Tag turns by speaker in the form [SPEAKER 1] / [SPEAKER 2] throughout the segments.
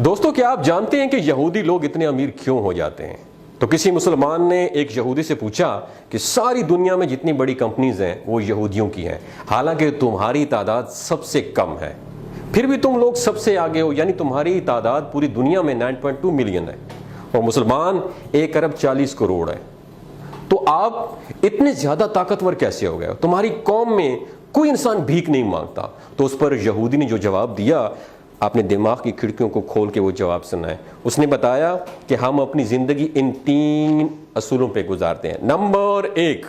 [SPEAKER 1] دوستو کیا آپ جانتے ہیں کہ یہودی لوگ اتنے امیر کیوں ہو جاتے ہیں؟ تو کسی مسلمان نے ایک یہودی سے پوچھا کہ ساری دنیا میں جتنی بڑی کمپنیز ہیں وہ یہودیوں کی ہیں، حالانکہ تمہاری تعداد سب سے کم ہے، پھر بھی تم لوگ سب سے آگے ہو، یعنی تمہاری تعداد پوری دنیا میں 9.2 ملین ہے اور مسلمان 1 ارب 40 کروڑ ہے۔ تو آپ اتنے زیادہ طاقتور کیسے ہو گئے؟ تمہاری قوم میں کوئی انسان بھیک نہیں مانگتا۔ تو اس پر یہودی نے جو جواب دیا، آپ نے دماغ کی کھڑکیوں کو کھول کے وہ جواب سنا ہے۔ اس نے بتایا کہ ہم اپنی زندگی ان 3 اصولوں پہ گزارتے ہیں۔ نمبر 1،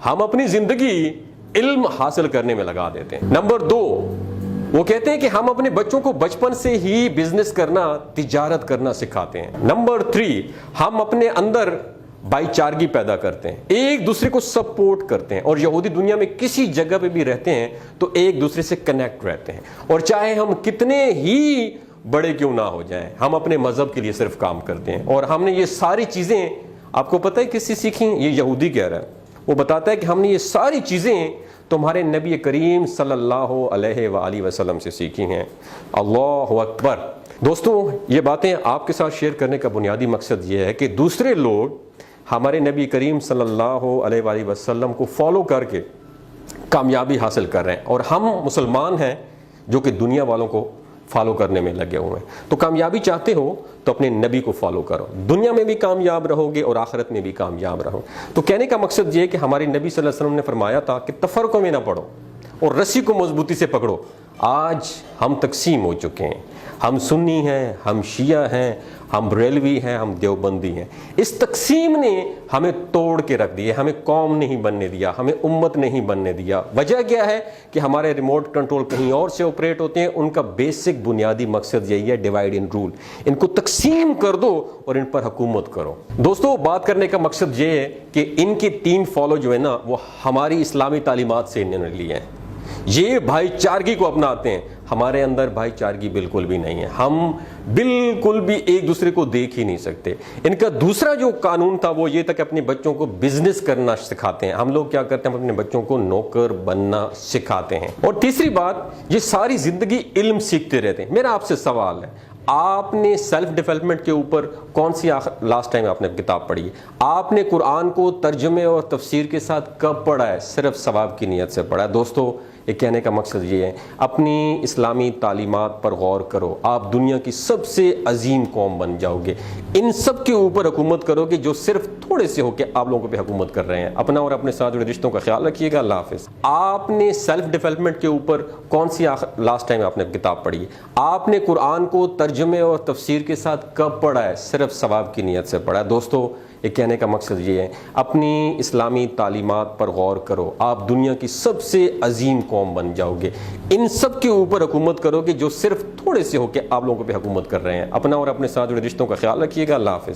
[SPEAKER 1] ہم اپنی زندگی علم حاصل کرنے میں لگا دیتے ہیں۔ نمبر 2، وہ کہتے ہیں کہ ہم اپنے بچوں کو بچپن سے ہی بزنس کرنا، تجارت کرنا سکھاتے ہیں۔ نمبر 3، ہم اپنے اندر بھائی چارگی پیدا کرتے ہیں، ایک دوسرے کو سپورٹ کرتے ہیں، اور یہودی دنیا میں کسی جگہ پہ بھی رہتے ہیں تو ایک دوسرے سے کنیکٹ رہتے ہیں، اور چاہے ہم کتنے ہی بڑے کیوں نہ ہو جائیں، ہم اپنے مذہب کے لیے صرف کام کرتے ہیں۔ اور ہم نے یہ ساری چیزیں، آپ کو پتہ ہے کس سے سیکھی؟ یہ یہودی کہہ رہا ہے، وہ بتاتا ہے کہ ہم نے یہ ساری چیزیں تمہارے نبی کریم صلی اللہ علیہ وآلہ وسلم سے سیکھی ہیں۔ اللہ اکبر۔ دوستوں، یہ باتیں آپ کے ساتھ شیئر کرنے کا بنیادی مقصد یہ ہے کہ دوسرے لوگ ہمارے نبی کریم صلی اللہ علیہ وآلہ وسلم کو فالو کر کے کامیابی حاصل کر رہے ہیں، اور ہم مسلمان ہیں جو کہ دنیا والوں کو فالو کرنے میں لگے ہوئے ہیں۔ تو کامیابی چاہتے ہو تو اپنے نبی کو فالو کرو، دنیا میں بھی کامیاب رہو گے اور آخرت میں بھی کامیاب رہو۔ تو کہنے کا مقصد یہ ہے کہ ہمارے نبی صلی اللہ علیہ وسلم نے فرمایا تھا کہ تفرقوں میں نہ پڑو اور رسی کو مضبوطی سے پکڑو۔ آج ہم تقسیم ہو چکے ہیں، ہم سنی ہیں، ہم شیعہ ہیں، ہم بریلوی ہیں، ہم دیوبندی ہیں۔ اس تقسیم نے ہمیں توڑ کے رکھ دیا، ہمیں قوم نہیں بننے دیا، ہمیں امت نہیں بننے دیا۔ وجہ کیا ہے کہ ہمارے ریموٹ کنٹرول کہیں اور سے آپریٹ ہوتے ہیں۔ ان کا بیسک بنیادی مقصد یہی ہے، ڈیوائڈ اینڈ رول۔ ان کو تقسیم کر دو اور ان پر حکومت کرو۔ دوستو، بات کرنے کا مقصد یہ ہے کہ ان کے 3 فالو جو ہے نا، وہ ہماری اسلامی تعلیمات سے انہوں نے لیے ہیں۔ یہ بھائی چارگی کو اپناتے ہیں، ہمارے اندر بھائی چارگی بالکل بھی نہیں ہے، ہم بالکل بھی ایک دوسرے کو دیکھ ہی نہیں سکتے۔ ان کا دوسرا جو قانون تھا وہ یہ تھا کہ اپنے بچوں کو بزنس کرنا سکھاتے ہیں۔ ہم لوگ کیا کرتے ہیں؟ ہم اپنے بچوں کو نوکر بننا سکھاتے ہیں۔ اور تیسری بات، یہ ساری زندگی علم سیکھتے رہتے ہیں۔ میرا آپ سے سوال ہے، آپ نے سیلف ڈیولپمنٹ کے اوپر کون سی لاسٹ ٹائم آپ نے کتاب پڑھی ہے؟ آپ نے قرآن کو ترجمے اور تفسیر کے ساتھ کب پڑھا ہے؟ صرف ثواب کی نیت سے پڑھا ہے۔ دوستو، یہ کہنے کا مقصد یہ ہے، اپنی اسلامی تعلیمات پر غور کرو، آپ دنیا کی سب سے عظیم قوم بن جاؤ گے۔ ان سب کے اوپر حکومت کرو گے جو صرف تھوڑے سے ہو کے آپ لوگوں پہ حکومت کر رہے ہیں۔ اپنا اور اپنے ساتھ جڑے رشتوں کا خیال رکھیے گا۔ اللہ حافظ۔ آپ نے سیلف ڈیولپمنٹ کے اوپر کون سی لاسٹ ٹائم آپ نے کتاب پڑھی ہے؟ آپ نے قرآن کو ترجمے اور تفسیر کے ساتھ کب پڑھا ہے؟ صرف ثواب کی نیت سے پڑھا ہے۔ دوستو، یہ کہنے کا مقصد یہ ہے، اپنی اسلامی تعلیمات پر غور کرو، آپ دنیا کی سب سے عظیم قوم بن جاؤ گے۔ ان سب کے اوپر حکومت کرو گے جو صرف تھوڑے سے ہو کے آپ لوگوں پہ حکومت کر رہے ہیں۔ اپنا اور اپنے ساتھ جڑے رشتوں کا خیال رکھیے گا۔ اللہ حافظ۔